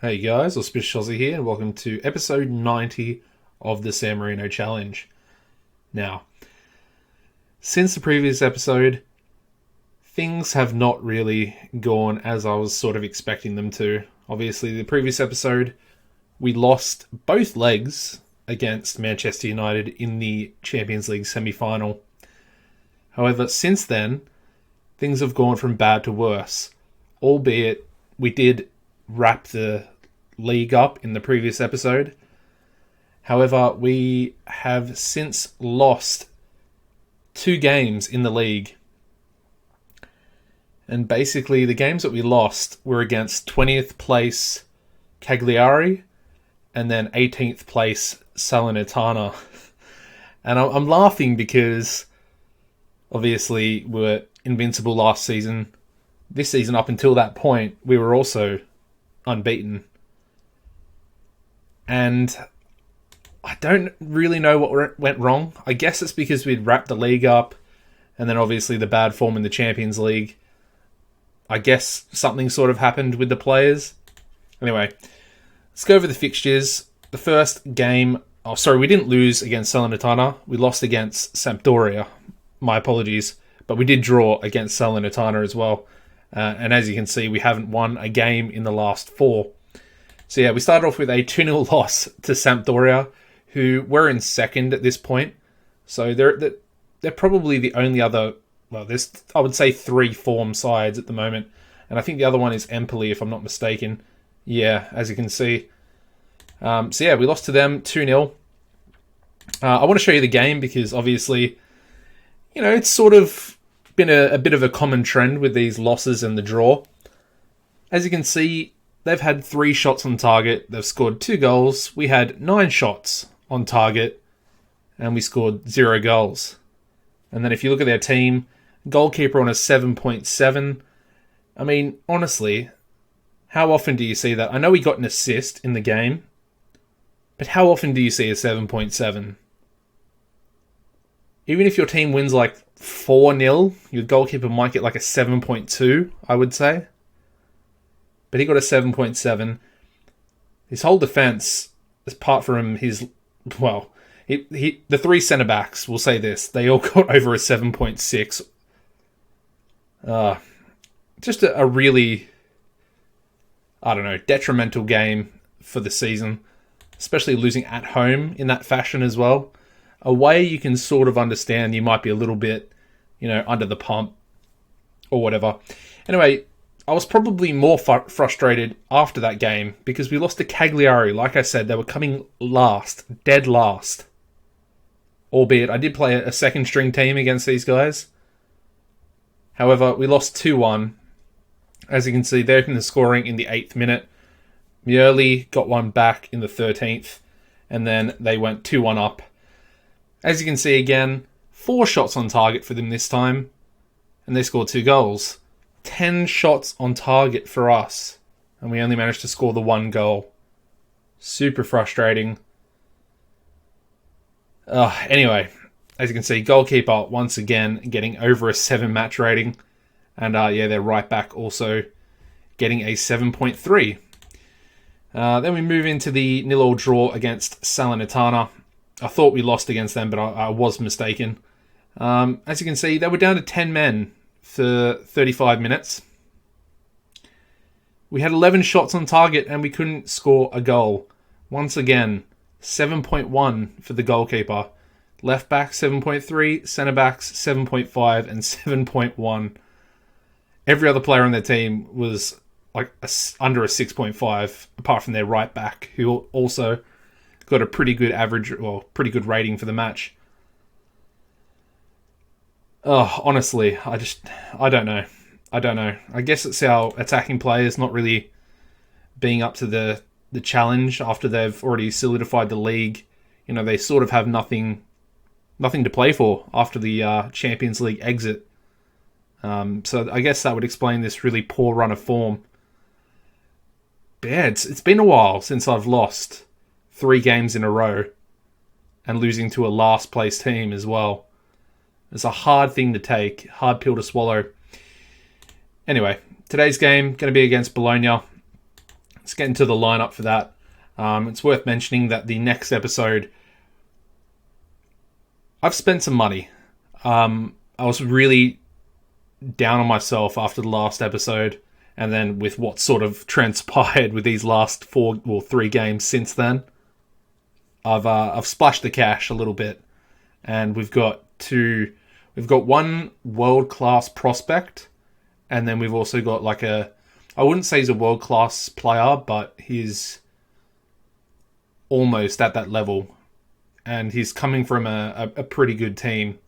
Hey guys, AuspiciousAussie here, and welcome to episode 90 of the San Marino Challenge. Now, since the previous episode, things have not really gone as I was sort of expecting them to. Obviously, the previous episode, we lost both legs against Manchester United in the Champions League semi-final. However, since then, things have gone from bad to worse, albeit we did wrap the league up in the previous episode. However, we have since lost 2 games in the league. And basically, the games that we lost were against 20th place Cagliari and then 18th place Salernitana. And I'm laughing because obviously we were invincible last season. This season, up until that point, we were also unbeaten. And I don't really know what went wrong. I guess it's because we'd wrapped the league up and then obviously the bad form in the Champions League. I guess something sort of happened with the players. Anyway, let's go over the fixtures. The first game... we didn't lose against Salernitana. We lost against Sampdoria. My apologies. But we did draw against Salernitana as well. And as you can see, we haven't won a game in the last 4. So yeah, we started off with a 2-0 loss to Sampdoria, who were in second at this point. So they're probably the only other... Well, there's, I would say, 3 form sides at the moment. And I think the other one is Empoli, if I'm not mistaken. Yeah, as you can see. So yeah, we lost to them 2-0. I want to show you the game because obviously, it's sort of been a bit of a common trend with these losses and the draw. As you can see, they've had 3 shots on target. They've scored 2 goals. We had 9 shots on target and we scored 0 goals. And then if you look at their team, goalkeeper on a 7.7. I mean, honestly, how often do you see that? I know he got an assist in the game, but how often do you see a 7.7? Even if your team wins like 4-0, your goalkeeper might get like a 7.2, I would say. But he got a 7.7. His whole defense, apart from his... Well, the 3 centre-backs, we'll say this, they all got over a 7.6. Just a really, detrimental game for the season. Especially losing at home in that fashion as well. Away, you can sort of understand you might be a little bit, under the pump or whatever. Anyway, I was probably more frustrated after that game because we lost to Cagliari. Like I said, they were coming last, dead last. Albeit, I did play a second string team against these guys. However, we lost 2-1. As you can see, they opened the scoring in the 8th minute. Mioli got one back in the 13th. And then they went 2-1 up. As you can see again, 4 shots on target for them this time. And they scored 2 goals. 10 shots on target for us. And we only managed to score the 1 goal. Super frustrating. Anyway, as you can see, goalkeeper once again getting over a 7 match rating. And their right back also getting a 7.3. Then we move into the 0-0 draw against Salernitana. I thought we lost against them, but I was mistaken. As you can see, they were down to 10 men for 35 minutes. We had 11 shots on target and we couldn't score a goal. Once again, 7.1 for the goalkeeper. Left back 7.3, centre backs 7.5 and 7.1. Every other player on their team was like under a 6.5, apart from their right back, who also got a pretty good average or pretty good rating for the match. Honestly, I don't know. I guess it's our attacking players not really being up to the challenge after they've already solidified the league. They sort of have nothing to play for after the Champions League exit. So I guess that would explain this really poor run of form. But yeah, it's been a while since I've lost 3 games in a row and losing to a last place team as well. It's a hard thing to take, hard pill to swallow. Anyway, today's game going to be against Bologna. Let's get into the lineup for that. It's worth mentioning that the next episode, I've spent some money. I was really down on myself after the last episode, and then with what sort of transpired with these last 3 games since then, I've splashed the cash a little bit, and we've got one world-class prospect, and then we've also got like I wouldn't say he's a world-class player, but he's almost at that level. And he's coming from a pretty good team.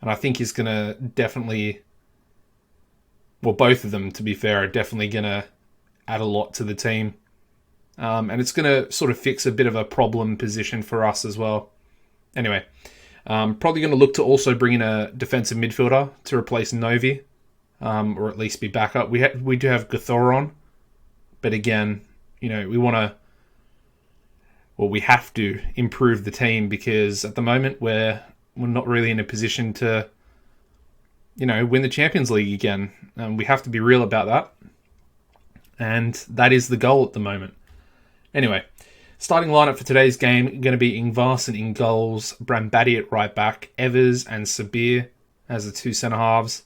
And I think he's going to definitely... Well, both of them, to be fair, are definitely going to add a lot to the team. And it's going to sort of fix a bit of a problem position for us as well. Anyway, probably going to look to also bring in a defensive midfielder to replace Novi. Or at least be backup. We do have Gathor on, but again, we have to improve the team, because at the moment we're not really in a position to, win the Champions League again. We have to be real about that, and that is the goal at the moment. Anyway, starting lineup for today's game going to be Ingvarsen in goals, Brambati at right back, Evers and Sabir as the 2 centre halves.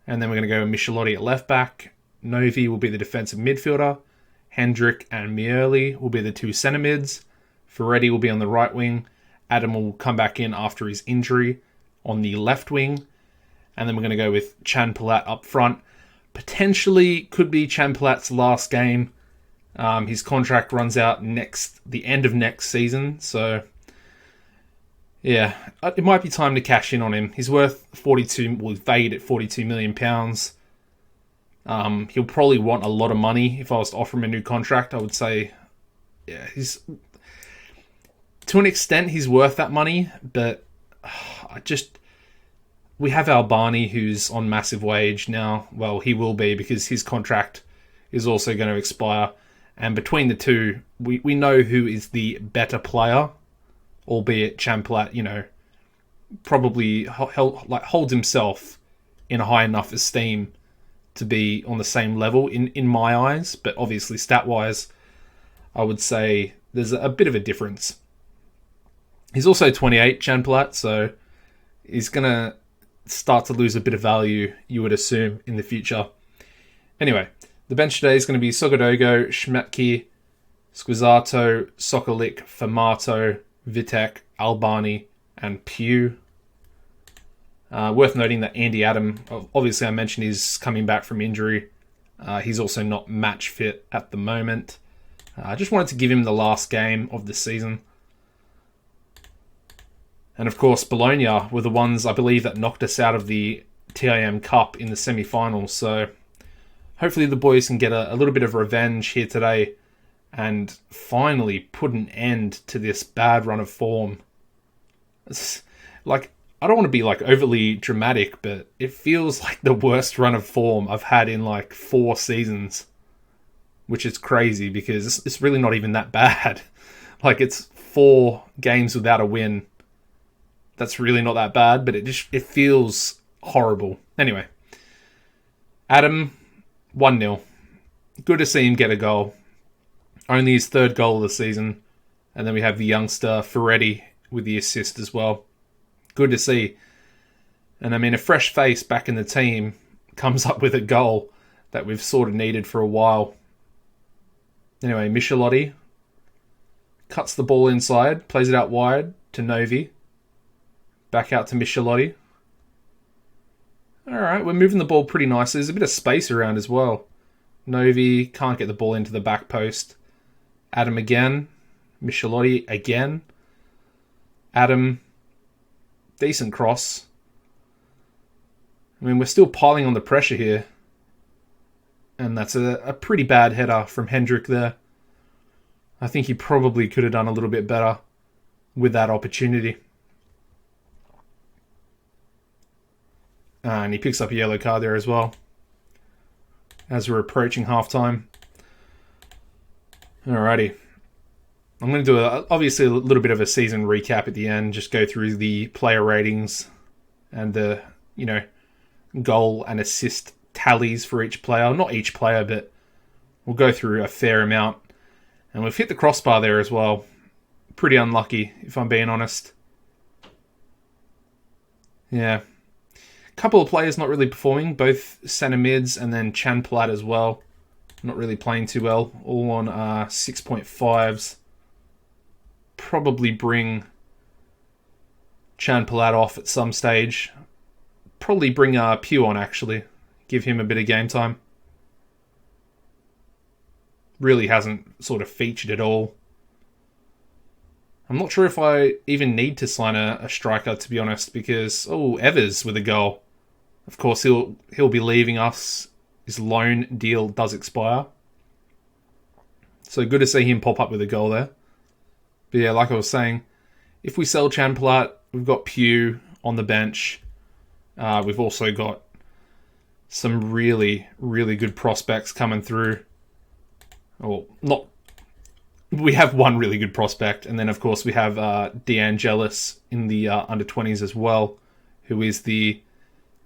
And then we're going to go with Michelotti at left back. Novi will be the defensive midfielder. Hendrik and Miele will be the 2 centre mids. Ferretti will be on the right wing. Adam will come back in after his injury on the left wing. And then we're going to go with Chan Palat up front. Potentially could be Chan Palat's last game. His contract runs out the end of next season. So, yeah, it might be time to cash in on him. He's worth valued at £42 million. He'll probably want a lot of money. If I was to offer him a new contract, I would say, yeah, to an extent, he's worth that money. But we have Albani, who's on massive wage now. Well, he will be, because his contract is also going to expire. And between the two, we know who is the better player. Albeit Champlat, probably holds himself in a high enough esteem to be on the same level in my eyes. But obviously, stat-wise, I would say there's a bit of a difference. He's also 28, Champlat, so he's going to start to lose a bit of value, you would assume, in the future. Anyway, the bench today is going to be Sogodogo, Schmetke, Squizzato, Sokolik, Famato, Vitek, Albani, and Pugh. Worth noting that Andy Adam, obviously I mentioned he's coming back from injury. He's also not match fit at the moment. I just wanted to give him the last game of the season. And of course, Bologna were the ones, I believe, that knocked us out of the TIM Cup in the semi-finals. So hopefully the boys can get a little bit of revenge here today and finally put an end to this bad run of form. It's I don't want to be overly dramatic, but it feels like the worst run of form I've had in 4 seasons, which is crazy because it's really not even that bad. It's 4 games without a win. That's really not that bad, but it feels horrible. Anyway, Adam, 1-0. Good to see him get a goal. Only his 3rd goal of the season. And then we have the youngster Ferretti with the assist as well. Good to see. And I mean, a fresh face back in the team comes up with a goal that we've sort of needed for a while. Anyway, Michelotti cuts the ball inside, plays it out wide to Novi. Back out to Michelotti. Alright, we're moving the ball pretty nicely. There's a bit of space around as well. Novi can't get the ball into the back post. Adam again. Michelotti again. Adam. Decent cross. I mean, we're still piling on the pressure here. And that's a pretty bad header from Hendrik there. I think he probably could have done a little bit better with that opportunity. And he picks up a yellow card there as well, as we're approaching halftime. Alrighty. I'm going to do obviously a little bit of a season recap at the end, just go through the player ratings and the, goal and assist tallies for each player. Not each player, but we'll go through a fair amount. And we've hit the crossbar there as well. Pretty unlucky, if I'm being honest. Yeah. A couple of players not really performing, both centre mids and then Chan Palat as well. Not really playing too well. All on 6.5s. Probably bring Chan Palat off at some stage. Probably bring Pew on, actually. Give him a bit of game time. Really hasn't sort of featured at all. I'm not sure if I even need to sign a striker, to be honest, because... Oh, Evers with a goal. Of course, he'll be leaving us. His loan deal does expire. So good to see him pop up with a goal there. But yeah, like I was saying, if we sell Chan Palat, we've got Pew on the bench. We've also got some really, really good prospects coming through. Or not... We have one really good prospect, and then of course we have DeAngelis in the under-20s as well, who is the...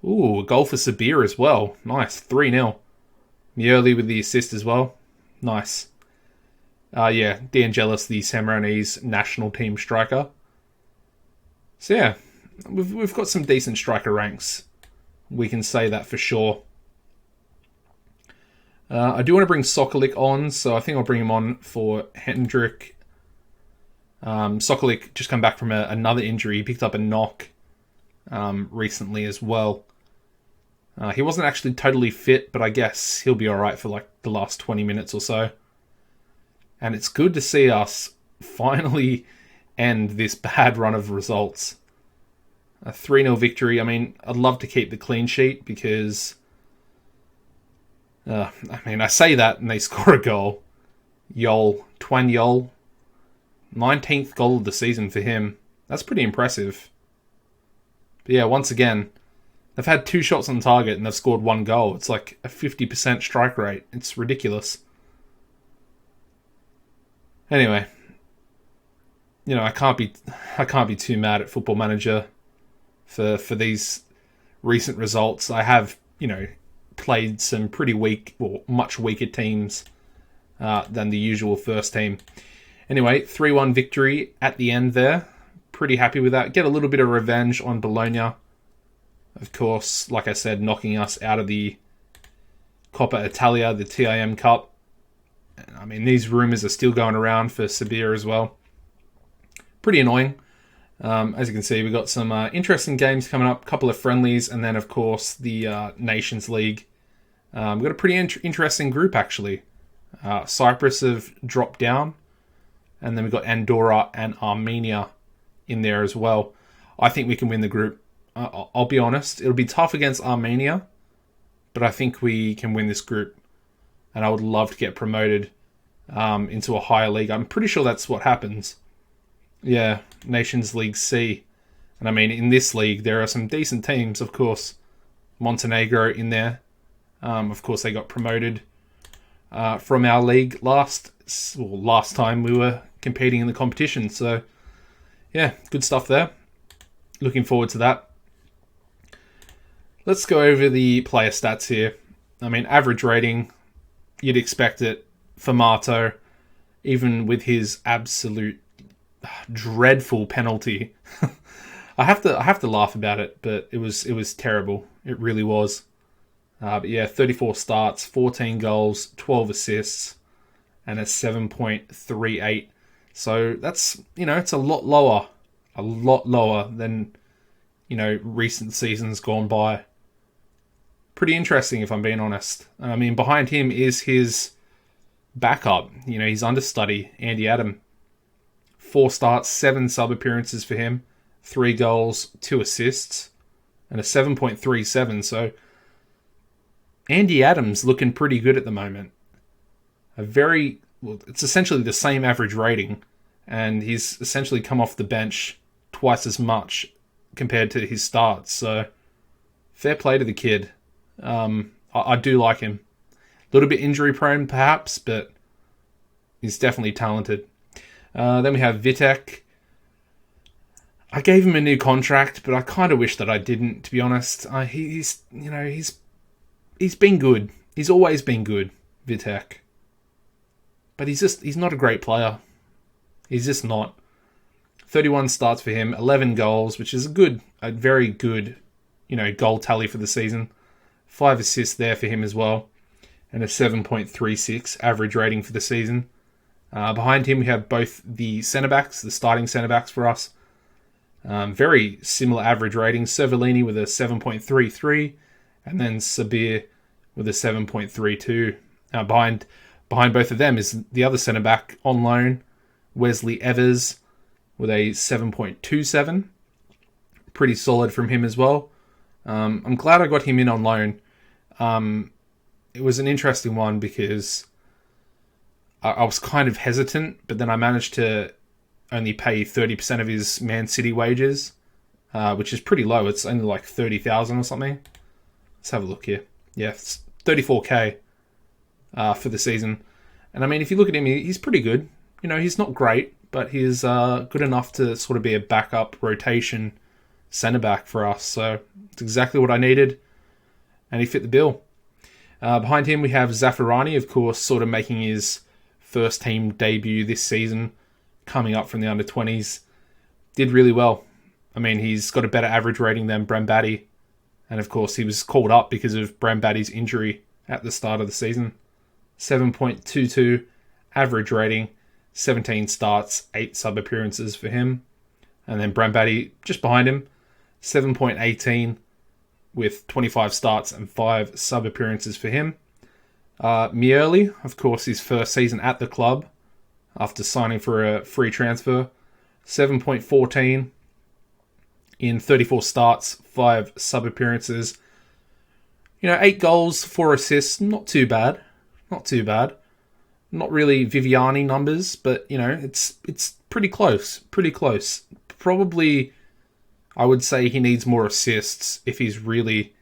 Ooh, a goal for Sabir as well. Nice, 3-0. Mioli with the assist as well. Nice. Yeah, DeAngelis, the San Marinese national team striker. So yeah, we've got some decent striker ranks. We can say that for sure. I do want to bring Sokolik on, so I think I'll bring him on for Hendrik. Sokolik just come back from another injury. He picked up a knock recently as well. He wasn't actually totally fit, but I guess he'll be alright for like the last 20 minutes or so. And it's good to see us finally end this bad run of results. A 3-0 victory. I mean, I'd love to keep the clean sheet because... I say that and they score a goal. Twan Yol. 19th goal of the season for him. That's pretty impressive. But yeah, once again, they've had 2 shots on target and they've scored 1 goal. It's like a 50% strike rate. It's ridiculous. Anyway, I can't be too mad at Football Manager for these recent results. I have, played some pretty weak, or much weaker teams than the usual first team. Anyway, 3-1 victory at the end there. Pretty happy with that. Get a little bit of revenge on Bologna. Of course, like I said, knocking us out of the Coppa Italia, the TIM Cup. I mean, these rumours are still going around for Sabir as well. Pretty annoying. As you can see, we've got some interesting games coming up. A couple of friendlies, and then, of course, the Nations League. We've got a pretty interesting group, actually. Cyprus have dropped down. And then we've got Andorra and Armenia in there as well. I think we can win the group. I'll be honest. It'll be tough against Armenia. But I think we can win this group. And I would love to get promoted into a higher league. I'm pretty sure that's what happens. Yeah, Nations League C. And I mean, in this league, there are some decent teams, of course. Montenegro in there. Of course, they got promoted from our league last time we were competing in the competition. So, yeah, good stuff there. Looking forward to that. Let's go over the player stats here. I mean, average rating, you'd expect it for Mato, even with his absolute dreadful penalty. I have to laugh about it, but it was terrible. It really was. But yeah, 34 starts, 14 goals, 12 assists, and a 7.38. So that's, it's a lot lower than, recent seasons gone by. Pretty interesting, if I'm being honest. I mean, behind him is his backup, his understudy, Andy Adam. 4 starts, 7 sub-appearances for him, 3 goals, 2 assists, and a 7.37. So Andy Adams looking pretty good at the moment. It's essentially the same average rating, and he's essentially come off the bench twice as much compared to his starts. So fair play to the kid. I do like him. A little bit injury prone perhaps, but he's definitely talented. Then we have Vitek. I gave him a new contract, but I kind of wish that I didn't, to be honest. He's been good. He's always been good, Vitek. but he's not a great player. He's just not. 31 starts for him, 11 goals, which is a very good, goal tally for the season. 5 assists there for him as well, and a 7.36 average rating for the season. Behind him, we have both the centre-backs, the starting centre-backs for us. Very similar average ratings. Cervellini with a 7.33, and then Sabir with a 7.32. Behind both of them is the other centre-back on loan, Wesley Evers, with a 7.27. Pretty solid from him as well. I'm glad I got him in on loan. It was an interesting one because I was kind of hesitant, but then I managed to only pay 30% of his Man City wages, which is pretty low. It's only like 30,000 or something. Let's have a look here. Yeah, it's 34k for the season. And I mean, if you look at him, he's pretty good. He's not great, but he's good enough to sort of be a backup rotation centre-back for us. So it's exactly what I needed, and he fit the bill. Behind him, we have Zaffarani, of course, sort of making his first team debut this season, coming up from the under-20s. Did really well. I mean, he's got a better average rating than Brambati. And of course, he was called up because of Brambati's injury at the start of the season. 7.22 average rating, 17 starts, 8 sub-appearances for him. And then Brambati just behind him, 7.18 with 25 starts and 5 sub-appearances for him. Miele, of course, his first season at the club after signing for a free transfer. 7.14 in 34 starts, 5 sub-appearances. 8 goals, 4 assists, not too bad. Not too bad. Not really Viviani numbers, but, it's pretty close. Pretty close. Probably, I would say he needs more assists if he's really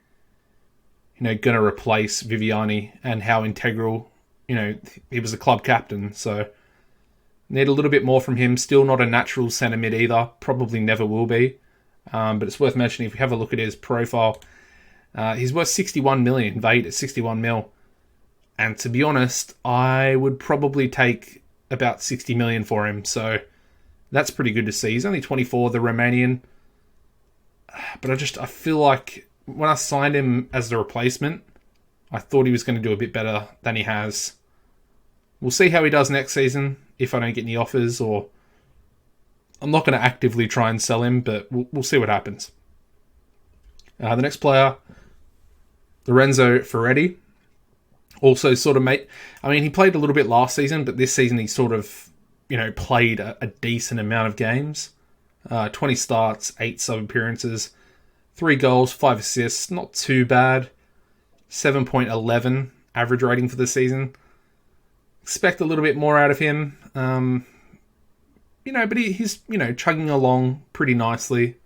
going to replace Viviani and how integral, he was a club captain. So need a little bit more from him. Still not a natural centre mid either. Probably never will be. But it's worth mentioning if you have a look at his profile, he's worth 61 million, valued at 61 mil. And to be honest, I would probably take about 60 million for him. So that's pretty good to see. He's only 24, the Romanian. But I feel like when I signed him as the replacement, I thought he was going to do a bit better than he has. We'll see how he does next season, if I don't get any offers, or I'm not going to actively try and sell him, but we'll see what happens. The next player, Lorenzo Ferretti, also sort of he played a little bit last season, but this season he sort of, played a decent amount of games. 20 starts, 8 sub-appearances, 3 goals, 5 assists, not too bad. 7.11 average rating for the season. Expect a little bit more out of him. But he's, chugging along pretty nicely.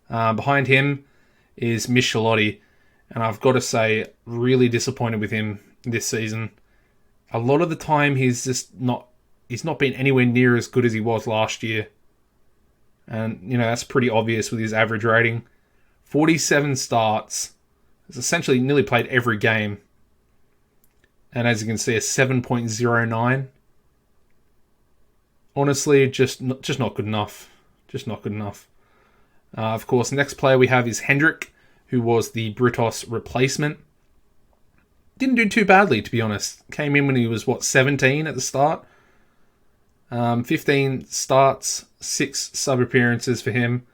Behind him is Michelotti, and I've got to say, really disappointed with him this season. A lot of the time, he's not been anywhere near as good as he was last year. And, that's pretty obvious with his average rating. 47 starts. He's essentially nearly played every game. And as you can see, a 7.09. Honestly, just not good enough. Just not good enough. Of course, next player we have is Hendrik, who was the Britos replacement. Didn't do too badly, to be honest. Came in when he was, 17 at the start. 15 starts, 6 sub-appearances for him.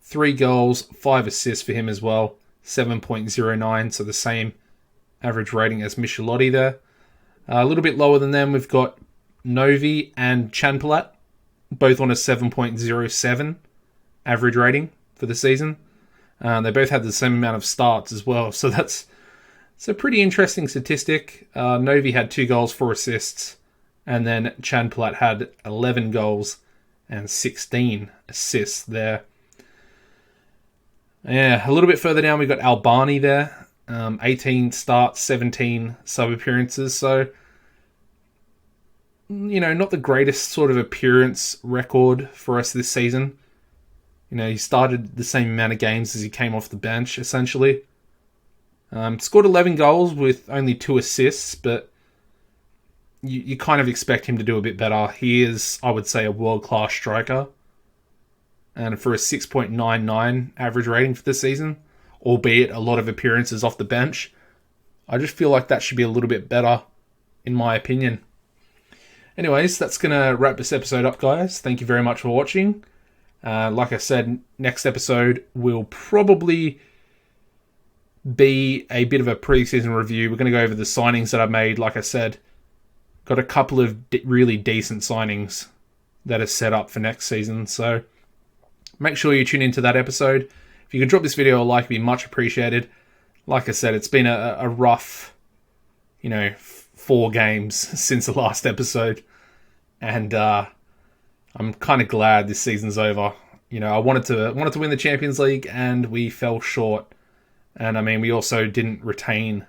3 goals, 5 assists for him as well. 7.09, so the same average rating as Michelotti there. A little bit lower than them, we've got Novi and Chanpalat, both on a 7.07 average rating for the season. They both had the same amount of starts as well, so it's a pretty interesting statistic. Novi had 2 goals, 4 assists, and then Chanpalat had 11 goals and 16 assists there. Yeah, a little bit further down, we've got Albani there. 18 starts, 17 sub-appearances, so not the greatest sort of appearance record for us this season. He started the same amount of games as he came off the bench, essentially. Scored 11 goals with only 2 assists, but you kind of expect him to do a bit better. He is, I would say, a world-class striker. And for a 6.99 average rating for this season, albeit a lot of appearances off the bench, I just feel like that should be a little bit better, in my opinion. Anyways, that's going to wrap this episode up, guys. Thank you very much for watching. Like I said, next episode will probably be a bit of a pre-season review. We're going to go over the signings that I've made. Like I said, got a couple of really decent signings that are set up for next season. So make sure you tune into that episode. If you could drop this video a like, it'd be much appreciated. Like I said, it's been a rough, 4 games since the last episode. And I'm kind of glad this season's over. I wanted to win the Champions League, and we fell short. And I mean, we also didn't retain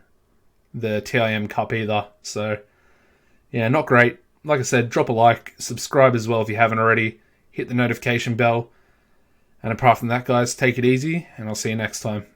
the TIM Cup either. So, yeah, not great. Like I said, drop a like, subscribe as well if you haven't already. Hit the notification bell. And apart from that, guys, take it easy, and I'll see you next time.